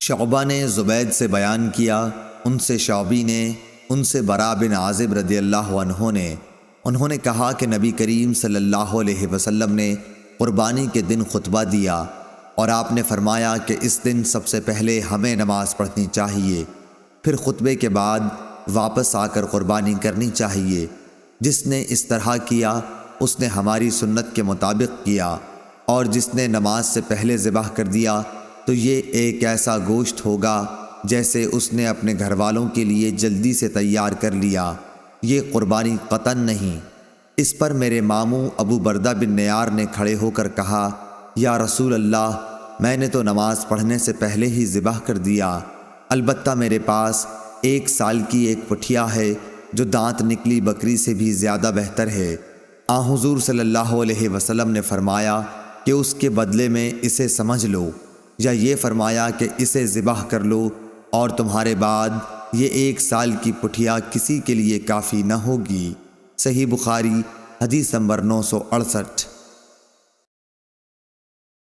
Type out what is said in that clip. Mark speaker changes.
Speaker 1: شعبہ نے زبید سے بیان کیا، ان سے شعبی نے، ان سے براء بن عازب رضی اللہ عنہ نے، انہوں نے کہا کہ نبی کریم صلی اللہ علیہ وسلم نے قربانی کے دن خطبہ دیا اور آپ نے فرمایا کہ اس دن سب سے پہلے ہمیں نماز پڑھنی چاہیے، پھر خطبے کے بعد واپس آ کر قربانی کرنی چاہیے۔ جس نے اس طرح کیا اس نے ہماری سنت کے مطابق کیا، اور جس نے نماز سے پہلے ذبح کر دیا تو یہ ایک ایسا گوشت ہوگا جیسے اس نے اپنے گھر والوں کے لیے جلدی سے تیار کر لیا، یہ قربانی قطعاً نہیں۔ اس پر میرے ماموں ابو بردہ بن نیار نے کھڑے ہو کر کہا، یا رسول اللہ، میں نے تو نماز پڑھنے سے پہلے ہی ذبح کر دیا، البتہ میرے پاس 1 سال کی ایک پٹھیا ہے جو دانت نکلی بکری سے بھی زیادہ بہتر ہے۔ حضور صلی اللہ علیہ وسلم نے فرمایا کہ اس کے بدلے میں اسے سمجھ لو، یا یہ فرمایا کہ اسے ذبح کر لو، اور تمہارے بعد یہ 1 سال کی پٹھیا کسی کے لیے کافی نہ ہوگی۔ صحیح بخاری حدیث نمبر 968۔